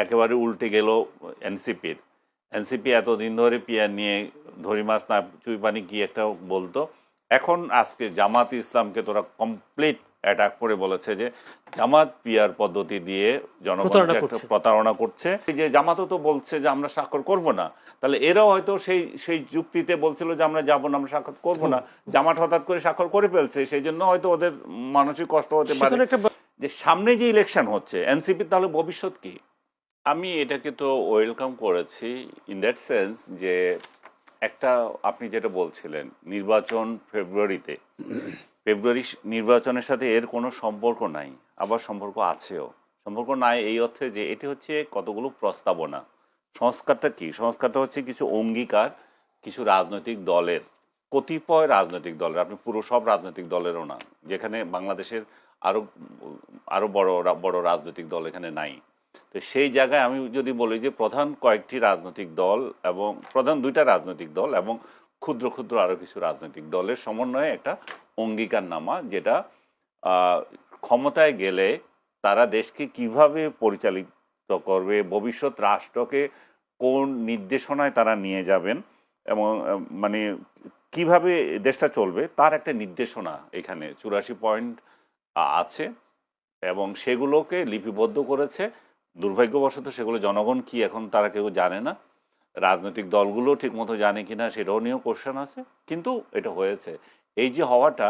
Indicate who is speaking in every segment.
Speaker 1: একেবারে উল্টে গেল এনসিপির। এনসিপি এতদিন ধরে পিয়ার নিয়ে ধরি মাছ না চুই পানি কি একটা বলতো, এখন আজকে জামাত ইসলামকে তোরা কমপ্লিট অ্যাটাক করে বলেছে যে জামাত পিয়ার পদ্ধতি দিয়ে জনগণকে একটা প্রতারণা করছে। যে জামাতও তো বলছে যে আমরা স্বাক্ষর করব না, তাহলে এরাও হয়তো সেই সেই যুক্তিতে বলছিল যে আমরা যাবো না, আমরা স্বাক্ষর করবো না। জামাত হঠাৎ করে স্বাক্ষর করে ফেলছে, সেই জন্য হয়তো ওদের মানসিক কষ্ট হতে পারে যে সামনে যে ইলেকশন হচ্ছে এনসিপি তাহলে ভবিষ্যৎ কি। আমি এটাকে তো ওয়েলকাম করেছি ইন দ্যাট সেন্স যে একটা আপনি যেটা বলছিলেন নির্বাচন ফেব্রুয়ারিতে, ফেব্রুয়ারি নির্বাচনের সাথে এর কোনো সম্পর্ক নাই, আবার সম্পর্ক আছেও। সম্পর্ক নাই এই অর্থে যে এটি হচ্ছে কতগুলো প্রস্তাবনা। সংস্কারটা কি? সংস্কারটা হচ্ছে কিছু অঙ্গীকার কিছু রাজনৈতিক দলের, কতিপয় রাজনৈতিক দলের, আপনি পুরো সব রাজনৈতিক দলেরও না, যেখানে বাংলাদেশের আরো আরো বড় বড় রাজনৈতিক দল এখানে নাই। তো সেই জায়গায় আমি যদি বলি যে প্রধান কয়েকটি রাজনৈতিক দল এবং প্রধান দুইটা রাজনৈতিক দল এবং ক্ষুদ্র ক্ষুদ্র আরও কিছু রাজনৈতিক দলের সমন্বয়ে একটা অঙ্গীকারনামা, যেটা ক্ষমতায় গেলে তারা দেশকে কিভাবে পরিচালিত করবে, ভবিষ্যৎ রাষ্ট্রকে কোন নির্দেশনায় তারা নিয়ে যাবেন এবং মানে কিভাবে দেশটা চলবে তার একটা নির্দেশনা এখানে 84 পয়েন্ট আছে এবং সেগুলোকে লিপিবদ্ধ করেছে। দুর্ভাগ্যবশত সেগুলো জনগণ কি এখন তারা কেউ জানে না, রাজনৈতিক দলগুলো ঠিকমতো জানে কিনা সেটাও নিয়েও কোশ্চেন আছে, কিন্তু এটা হয়েছে। এই যে হওয়াটা,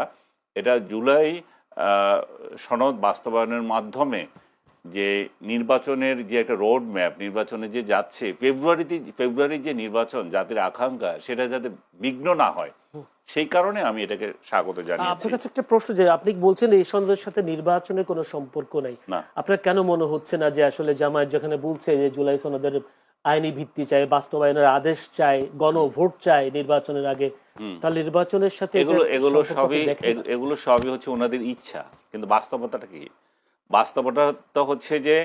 Speaker 1: এটা জুলাই সনদ বাস্তবায়নের মাধ্যমে যে নির্বাচনের যে একটা রোড ম্যাপ, নির্বাচনে যে যাচ্ছে ফেব্রুয়ারির যে নির্বাচন জাতির আকাঙ্ক্ষা, সেটা যাতে বিঘ্ন না হয় সেই কারণে আমি এটাকে স্বাগত জানিয়েছি।
Speaker 2: আপনার কাছে একটা প্রশ্ন, যে আপনি বলছেন এই সনদের সাথে নির্বাচনের কোনো সম্পর্ক নাই, আপনার কেন মনে হচ্ছে না যে আসলে জামায়াত যেখানে বলছে যে জুলাই সনদের আইনি ভিত্তি চাই, বাস্তবায়নের আদেশ চাই, গণভোট চাই নির্বাচনের আগে, তাহলে নির্বাচনের সাথে
Speaker 1: এগুলো সবই হচ্ছে ওনাদের ইচ্ছা, কিন্তু বাস্তবতাটা কি? বাস্তবতা হচ্ছে যে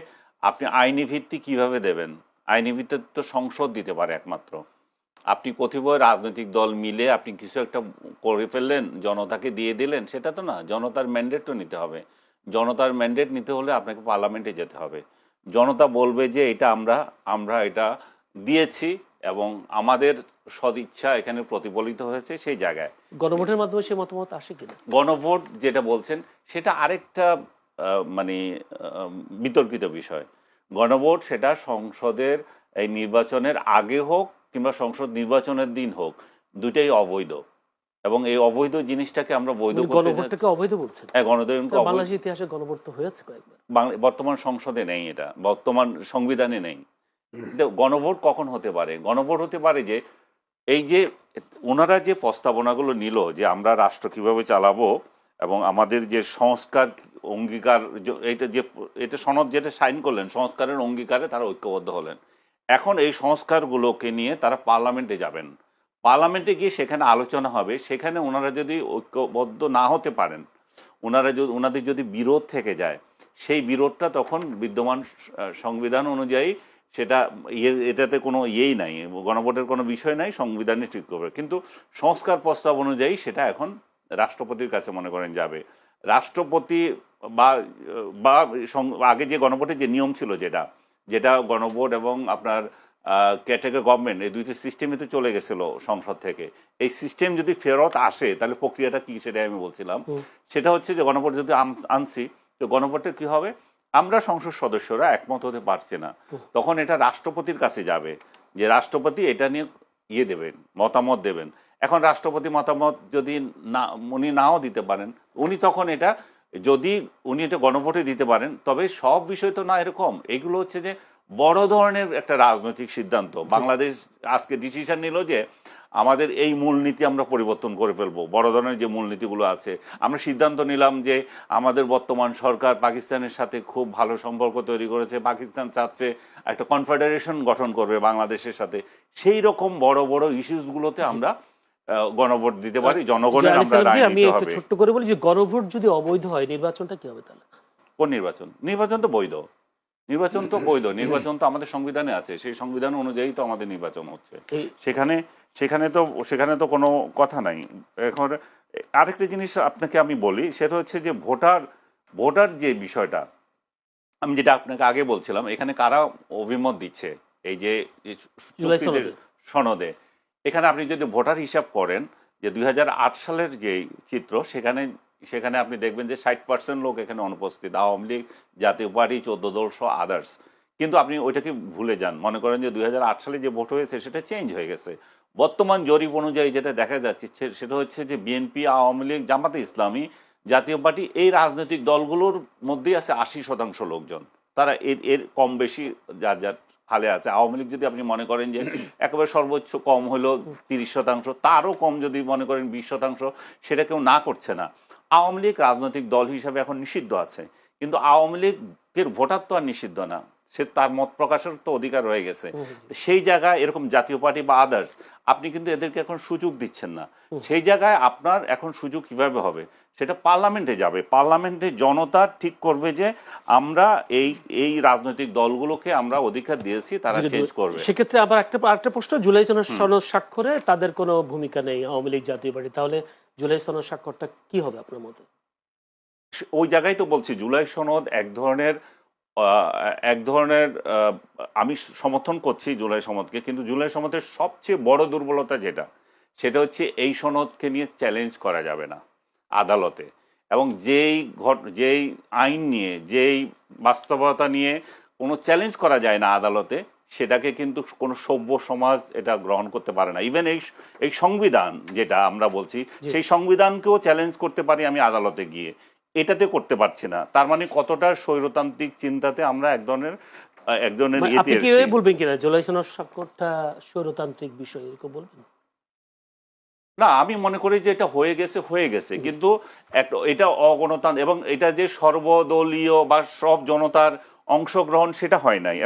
Speaker 1: আপনি আইনি ভিত্তি কিভাবে দেবেন? আইনি ভিত্তি তো সংসদ দিতে পারে একমাত্র। আপনি কতিপয় রাজনৈতিক দল মিলে আপনি কিছু একটা করে ফেললেন, জনতাকে দিয়ে দিলেন, সেটা তো না। জনতার ম্যান্ডেট তো নিতে হবে। জনতার ম্যান্ডেট নিতে হলে আপনাকে পার্লামেন্টে যেতে হবে। জনতা বলবে যে এটা আমরা এটা দিয়েছি এবং আমাদের সদিচ্ছা এখানে প্রতিফলিত হয়েছে সেই জায়গায়।
Speaker 2: গণভোটের মাধ্যমে সে মতামত আসে কিনা?
Speaker 1: গণভোট যেটা বলছেন সেটা আরেকটা মানে বিতর্কিত বিষয়। গণভোট সেটা সংসদের এই নির্বাচনের আগে হোক কিংবা সংসদ নির্বাচনের দিন হোক, দুটাই অবৈধ এবং এই অবৈধ জিনিসটাকে আমরা বৈধ করতে চাই।
Speaker 2: গণভোটটাকে অবৈধ বলছেন?
Speaker 1: হ্যাঁ, গণতন্ত্র
Speaker 2: বাংলাদেশের ইতিহাসে গণভোট তো হয়েছে কয়েকবার।
Speaker 1: বর্তমান সংসদে নেই, এটা বর্তমান সংবিধানে নেই। গণভোট কখন হতে পারে? গণভোট হতে পারে যে এই যে ওনারা যে প্রস্তাবনাগুলো নিল যে আমরা রাষ্ট্র কিভাবে চালাবো এবং আমাদের যে সংস্কার অঙ্গীকার, এটা সনদ যেটা সাইন করলেন, সংস্কারের অঙ্গীকারে তারা ঐক্যবদ্ধ হলেন। এখন এই সংস্কারগুলোকে নিয়ে তারা পার্লামেন্টে যাবেন। পার্লামেন্টে গিয়ে সেখানে আলোচনা হবে। সেখানে ওনারা যদি ঐক্যবদ্ধ না হতে পারেন, ওনাদের যদি বিরোধ থেকে যায়, সেই বিরোধটা তখন বিদ্যমান সংবিধান অনুযায়ী সেটা এটাতে কোনো ইয়েই নাই, গণভোটের কোনো বিষয় নাই, সংবিধানে ঠিক করবে। কিন্তু সংস্কার প্রস্তাব অনুযায়ী সেটা এখন রাষ্ট্রপতির কাছে মনে করেন যাবে। রাষ্ট্রপতি বা বা আগে যে গণভোটের যে নিয়ম ছিল, যেটা গণভোট এবং আপনার কেয়ারটেকার গভর্নমেন্ট, এই দুইটি সিস্টেমে তো চলে গেছিল সংসদ থেকে। এই সিস্টেম যদি ফেরত আসে তাহলে প্রক্রিয়াটা কি সেটাই আমি বলছিলাম। সেটা হচ্ছে যে গণভোট যদি আনছি, তো গণভোটের কি হবে? আমরা সংসদ সদস্যরা একমত হতে পারছি না, তখন এটা রাষ্ট্রপতির কাছে যাবে, যে রাষ্ট্রপতি এটা নিয়ে দেবেন, মতামত দেবেন। এখন রাষ্ট্রপতি মতামত যদি না উনি নাও দিতে পারেন, তখন যদি উনি এটা গণভোটে দিতে পারেন, তবে সব বিষয় তো না এরকম। এগুলো হচ্ছে যে বড় ধরনের একটা রাজনৈতিক সিদ্ধান্ত। বাংলাদেশ আজকে ডিসিশন নিল যে আমাদের এই মূলনীতি আমরা পরিবর্তন করে ফেলবো। বড় ধরনের যে মূলনীতিগুলো আছে, আমরা সিদ্ধান্ত নিলাম যে আমাদের বর্তমান সরকার পাকিস্তানের সাথে খুব ভালো সম্পর্ক তৈরি করেছে, পাকিস্তান চাচ্ছে একটা কনফেডারেশন গঠন করবে বাংলাদেশের সাথে। সেই রকম বড় বড় ইস্যুসগুলোতে আমরা গণভোট দিতে পারি, জনগণের আমরা রায় নিতে হবে।
Speaker 2: ছোট্ট করে বলি যে গণভোট যদি অবৈধ হয়, নির্বাচনটা কি হবে তাহলে?
Speaker 1: কোন নির্বাচন? নির্বাচন তো বৈধ। নির্বাচন তো আমাদের সংবিধানে আছে, সেই সংবিধান অনুযায়ী তো আমাদের নির্বাচন হচ্ছে। সেখানে তো কোনো কথা নাই। এখন আরেকটা জিনিস আপনাকে আমি বলি, সেটা হচ্ছে যে ভোটার যে বিষয়টা, আমি যেটা আপনাকে আগে বলছিলাম, এখানে কারা অভিমত দিচ্ছে এই যে
Speaker 2: জুলাই
Speaker 1: চুক্তিতে
Speaker 2: সনদে।
Speaker 1: সনদে, এখানে আপনি যদি ভোটার হিসাব করেন যে 2008 সালের যে চিত্র, সেখানে সেখানে আপনি দেখবেন যে 60% লোক এখানে অনুপস্থিত, আওয়ামী লীগ, জাতীয় পার্টি, 14 দল সহ আদার্স। কিন্তু আপনি ওইটাকে ভুলে যান, মনে করেন যে 2008 সালে যে ভোট হয়েছে সেটা চেঞ্জ হয়ে গেছে। বর্তমান জরিপ অনুযায়ী যেটা দেখা যাচ্ছে সেটা হচ্ছে যে বিএনপি, আওয়ামী লীগ, জামাতে ইসলামী, জাতীয় পার্টি, এই রাজনৈতিক দলগুলোর মধ্যেই আছে 80% লোকজন। তারা এর এর কম বেশি যার যার হালে আছে। আওয়ামী লীগ যদি আপনি মনে করেন যে একেবারে সর্বোচ্চ কম হলো 30%, তারও কম যদি মনে করেন 20%, সেটা কেউ না করছে না। আওয়ামী লীগ রাজনৈতিক দল হিসাবে এখন নিষিদ্ধ আছে, কিন্তু আওয়ামী লীগের ভোটার তো আর নিষিদ্ধ না, সে তার মত প্রকাশের তো অধিকার রয়ে গেছে। সেই জায়গায় এরকম জাতীয় পার্টি বা আদার্স, আপনি কিন্তু এদেরকে এখন সুযোগ দিচ্ছেন না। সেই জায়গায় আপনার এখন সুযোগ কিভাবে হবে, সেটা পার্লামেন্টে যাবে। পার্লামেন্টে জনতা ঠিক করবে যে আমরা এই এই রাজনৈতিক দলগুলোকে আমরা অধিকার দিয়েছি, তারা চেঞ্জ করবে।
Speaker 2: সেক্ষেত্রে আবার আরেকটা প্রশ্ন, জুলাই সনদ স্বাক্ষরে তাদের কোনো ভূমিকা নেই আওয়ামী লীগ, জাতীয় পার্টি, তাহলে জুলাই সনদ স্বাক্ষরটা কি হবে আপনার মতে?
Speaker 1: ওই জায়গায় তো বলছি, জুলাই সনদ এক ধরনের আমি সমর্থন করছি জুলাই সনদকে, কিন্তু জুলাই সনদের সবচেয়ে বড় দুর্বলতা যেটা, সেটা হচ্ছে এই সনদকে নিয়ে চ্যালেঞ্জ করা যাবে না আদালতে। এবং যেই আইন নিয়ে, যেই বাস্তবতা নিয়ে কোনো চ্যালেঞ্জ করা যায় না আদালতে, সেটাকে কিন্তু কোনো সভ্য সমাজ এটা গ্রহণ করতে পারে না। ইভেন এই সংবিধান যেটা আমরা বলছি, সেই সংবিধানকেও চ্যালেঞ্জ করতে পারি আমি আদালতে গিয়ে, এটাতে করতে পারছি না। তার মানে কতটা স্বৈরতান্ত্রিক চিন্তাতে আমরা এক ধরনের ইয়েতে
Speaker 2: আপনি কি
Speaker 1: এসেছি।
Speaker 2: বলবেন কিনা জুলাই সনদ স্বাক্ষরটা স্বৈরতান্ত্রিক বিষয়, এরকম বলবেন?
Speaker 1: না, আমি মনে করি যে এটা হয়ে গেছে, কিন্তু এটা অগণতান্ত্রিক, এবং এটা যে সর্বদলীয় বা সব জনতার অংশগ্রহণ, সেটা হয় নাই।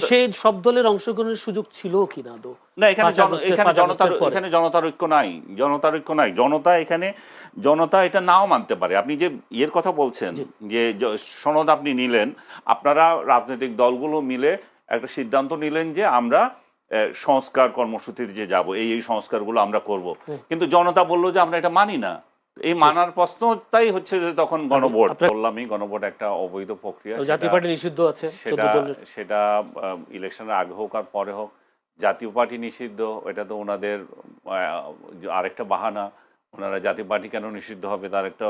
Speaker 2: সেই সব দলের অংশগ্রহণের সুযোগ ছিল কিনা আদৌ?
Speaker 1: না, এখানে এখানে জনতার ঐক্য নাই। জনতা এটা নাও মানতে পারে। আপনি যে ইয়ের কথা বলছেন, যে সনদ আপনি নিলেন, আপনারা রাজনৈতিক দলগুলো মিলে একটা সিদ্ধান্ত নিলেন যে আমরা সংস্কার কর্মসূচিতে যে যাব, এই সংস্কারগুলো আমরা করব, কিন্তু জনতা বললো যে আমরা এটা মানি না। এই মানার প্রশ্নটাই হচ্ছে যে তখন গণভোট। বললামই, গণভোট একটা অবৈধ প্রক্রিয়া।
Speaker 2: জাতীয় পার্টি নিষিদ্ধ আছে,
Speaker 1: সেটা ইলেকশনের আগে হোক আর পরে হোক, জাতীয় পার্টি নিষিদ্ধ, এটা তো ওনাদের আরেকটা বাহানা। ওনারা জাতীয় পার্টি কেন নিষিদ্ধ হবে, তার একটা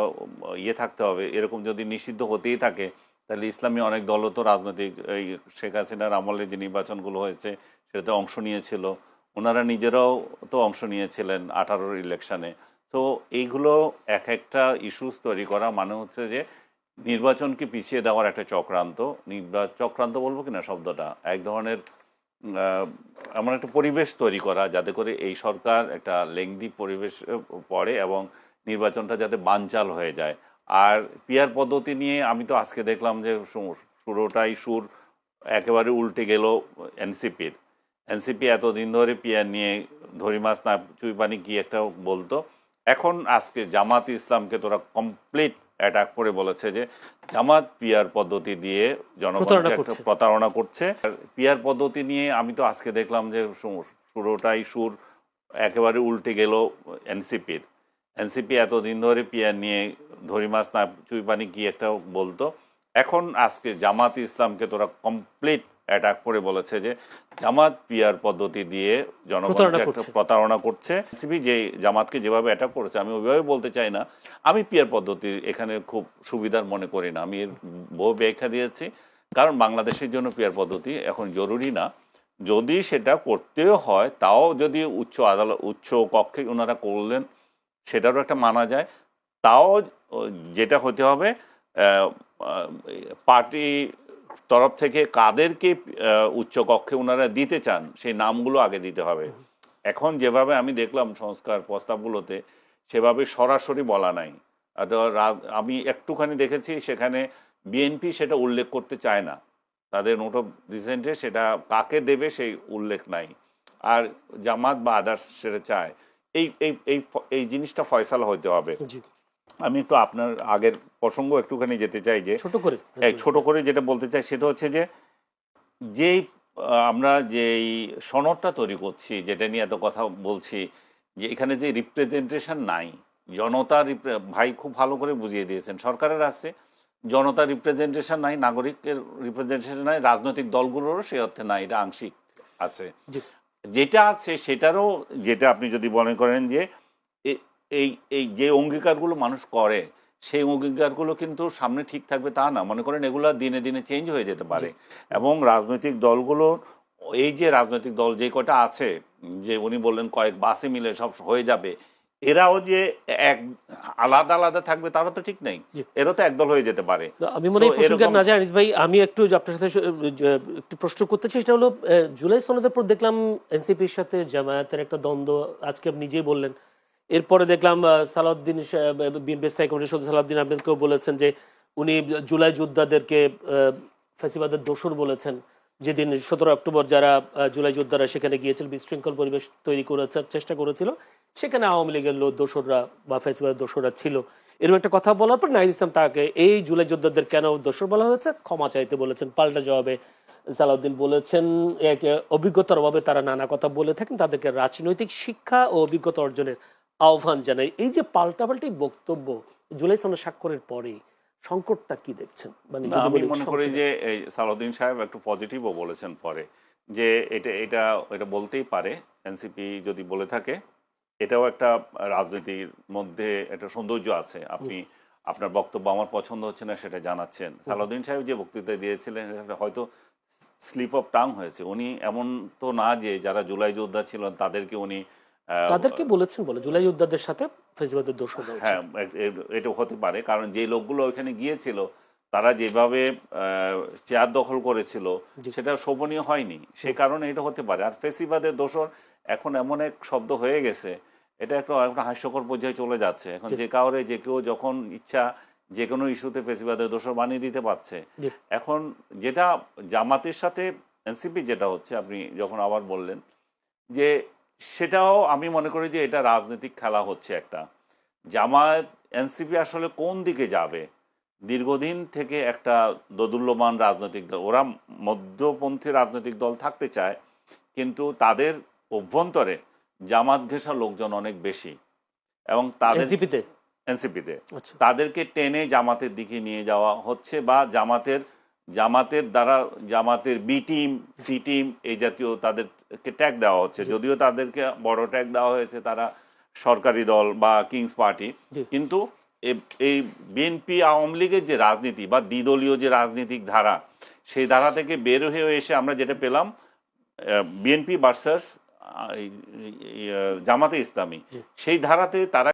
Speaker 1: ইয়ে থাকতে হবে। এরকম যদি নিষিদ্ধ হতেই থাকে, তাহলে ইসলামী অনেক দলও তো রাজনৈতিক, এই শেখ হাসিনার আমলে যে নির্বাচনগুলো হয়েছে সেটাতে অংশ নিয়েছিল, ওনারা নিজেরাও তো অংশ নিয়েছিলেন 18-র ইলেকশনে। তো এইগুলো এক একটা ইস্যুস তৈরি করা মানে হচ্ছে যে নির্বাচনকে পিছিয়ে দেওয়ার একটা চক্রান্ত। চক্রান্ত বলবো কিনা শব্দটা, এক ধরনের এমন একটা পরিবেশ তৈরি করা যাতে করে এই সরকার একটা লেংদি পরিবেশ পড়ে এবং নির্বাচনটা যাতে বানচাল হয়ে যায়। আর পিয়ার পদ্ধতি নিয়ে আমি তো আজকে দেখলাম যে সুর একেবারে উল্টে গেল এনসিপি এতদিন ধরে পিয়ার নিয়ে ধরি মাছ না চুই পানি কি একটা বলতো, এখন আজকে জামাত ইসলামকে তোরা কমপ্লিট অ্যাটাক করে বলেছে যে জামাত পিয়ার পদ্ধতি দিয়ে জনগণকে একটা প্রতারণা করছে। পিয়ার পদ্ধতি নিয়ে আমি তো আজকে দেখলাম যে সুর একেবারে উল্টে গেল এনসিপি এতদিন ধরে পিয়ার নিয়ে ধরি মাছ না চুই পানি কি একটা বলতো, এখন আজকে জামাত ইসলামকে তোরা কমপ্লিট অ্যাটাক করে বলেছে যে জামাত পিয়ার পদ্ধতি দিয়ে জনগণকে একটা প্রতারণা করছে। এনসিপি যে জামাতকে যেভাবে অ্যাটাক করেছে, আমি ওইভাবে বলতে চাই না। আমি পিয়ার পদ্ধতি এখানে খুব সুবিধার মনে করি না। আমি এর বহু ব্যাখ্যা দিয়েছি, কারণ বাংলাদেশের জন্য পিয়ার পদ্ধতি এখন জরুরি না। যদি সেটা করতেও হয়, তাও যদি উচ্চ কক্ষে ওনারা করলেন, সেটারও একটা মানা যায়। তাও যেটা হতে হবে, পার্টি তরফ থেকে কাদেরকে উচ্চ কক্ষে ওনারা দিতে চান সেই নামগুলো আগে দিতে হবে। এখন যেভাবে আমি দেখলাম সংস্কার প্রস্তাবগুলোতে, সেভাবে সরাসরি বলা নাই। আমি একটুখানি দেখেছি, সেখানে বিএনপি সেটা উল্লেখ করতে চায় না, তাদের নোট অফ ডিসেন্টে সেটা কাকে দেবে সেই উল্লেখ নাই। আর জামাত বা আদার্স সেটা চায়। এই এই এই এই জিনিসটা ফয়সালা হতে হবে। আমি একটু আপনার আগের প্রসঙ্গ একটুখানি যেতে চাই, যে ছোট করে যেটা বলতে চাই সেটা হচ্ছে যে যেই আমরা যেই সনদটা তৈরি করছি, যেটা নিয়ে এত কথা বলছি, যে এখানে যে রিপ্রেজেন্টেশন নাই, জনতার ভাই খুব ভালো করে বুঝিয়ে দিয়েছেন। সরকারের আছে জনতার রিপ্রেজেন্টেশন নাই, নাগরিকের রিপ্রেজেন্টেশন নাই, রাজনৈতিক দলগুলোরও সে অর্থে নাই, এটা আংশিক আছে। যেটা আছে সেটারও, যেটা আপনি যদি মনে করেন যে এই এই যে অঙ্গীকারগুলো মানুষ করে সেই অঙ্গীকারগুলো কিন্তু সামনে ঠিক থাকবে তা না, মনে করেন এগুলো দিনে দিনে চেঞ্জ হয়ে যেতে পারে। এবং রাজনৈতিক দলগুলো, এই যে রাজনৈতিক দল যে কটা আছে, যে উনি বললেন কয়েক বাসে মিলে সব হয়ে যাবে, এরাও যে এক আলাদা আলাদা থাকবে তারা তো ঠিক নেই, এরা তো একদল হয়ে যেতে পারে।
Speaker 2: আমি মনে হয় প্রসঙ্গে না যাই আনিস ভাই, আমি একটু আপনার সাথে একটু প্রশ্ন করতে চাই, সেটা হলো জুলাই সনদের পর দেখলাম এনসিপির সাথে জামায়াতের একটা দ্বন্দ্ব, আজকে আপনি নিজেই বললেন। এরপরে দেখলাম সালাউদ্দিন বিএনপি স্থায়ী কমিটির সদস্য সালাউদ্দিন আহমেদকেও বলেছেন যে উনি জুলাই যোদ্ধাদেরকে ফ্যাসিবাদের দোসর বলেছেন, যেদিন 17 অক্টোবর যারা জুলাই যোদ্ধারা সেখানে গিয়েছিল, বিশৃঙ্খল পরিবেশ তৈরি করার চেষ্টা করেছিল, সেখানে আওয়ামী লীগের দোসররা বা ফ্যাসিবাদের দোসররা ছিল। এরকম একটা কথা বলার পর নাহিদ ইসলাম তাকে এই জুলাই যোদ্ধাদের কেন দোসর বলা হয়েছে ক্ষমা চাইতে বলেছেন। পাল্টা জবাবে সালাউদ্দিন বলেছেন এক অভিজ্ঞতার অভাবে তারা নানা কথা বলে থাকেন, তাদেরকে রাজনৈতিক শিক্ষা ও অভিজ্ঞতা অর্জনের আহ্বান জানাই। এই যে পাল্টাপাল্টি বক্তব্য জুলাই সনদ স্বাক্ষরের পরে সংকটটা কি দেখছেন? মানে
Speaker 1: আমি মনে করি যে এই সালাউদ্দিন সাহেব একটু পজিটিভও বলেছেন পরে, যে এটা এটা এটা বলতেই পারে, এনসিপি যদি বলে থাকে, এটাও একটা রাজনীতির মধ্যে একটা সৌন্দর্য আছে। আপনি আপনার বক্তব্য আমার পছন্দ হচ্ছে না সেটা জানাচ্ছেন। সালাউদ্দিন সাহেব যে বক্তৃতা দিয়েছিলেন এটা হয়তো স্লিপ অফ টাং হয়েছে। উনি এমন তো না যে যারা জুলাই যোদ্ধা ছিলেন তাদেরকে উনি
Speaker 2: তাদেরকে বলেছেন বলে জুলাই যোদ্ধাদের সাথে ফ্যাসিবাদের দোসর।
Speaker 1: হ্যাঁ, এটা হতে পারে, কারণ যে লোকগুলো ওইখানে গিয়েছিল তারা যেভাবে চেয়ার দখল করেছিল সেটা শোভনীয় হয়নি, সে কারণে এটা হতে পারে। আর ফ্যাসিবাদের দোসর এখন এমন এক শব্দ হয়ে গেছে, এটা একটা হাস্যকর পর্যায়ে চলে যাচ্ছে। এখন যে কাউরে যে কেউ যখন ইচ্ছা যে কোনো ইস্যুতে ফ্যাসিবাদের দোসর বানিয়ে দিতে পারছে। এখন যেটা জামাতের সাথে এনসিপি যেটা হচ্ছে, আপনি যখন আবার বললেন যে সেটাও আমি মনে করি যে এটা রাজনৈতিক খেলা হচ্ছে একটা। জামায়াত এনসিপি আসলে কোন দিকে যাবে, দীর্ঘদিন থেকে একটা দোদুল্যমান রাজনৈতিক দল, ওরা মধ্যপন্থী রাজনৈতিক দল থাকতে চায়, কিন্তু তাদের অভ্যন্তরে জামাত ঘেঁষা লোকজন অনেক বেশি, এবং তাদের এনসিপিতে তাদেরকে টেনে জামাতের দিকে নিয়ে যাওয়া হচ্ছে, বা জামাতের দ্বারা জামাতের বি টিম, সি টিম এই জাতীয় তাদেরকে ট্যাগ দেওয়া হচ্ছে। যদিও তাদেরকে বড় ট্যাগ দেওয়া হয়েছে, তারা সরকারি দল বা কিংস পার্টি, কিন্তু এই বিএনপি আওয়ামী লীগের যে রাজনীতি বা দ্বিদলীয় যে রাজনৈতিক ধারা, সেই ধারা থেকে বের হয়ে এসে আমরা যেটা পেলাম বিএনপি ভার্সাস জামাতে ইসলামী, সেই ধারাতে তারা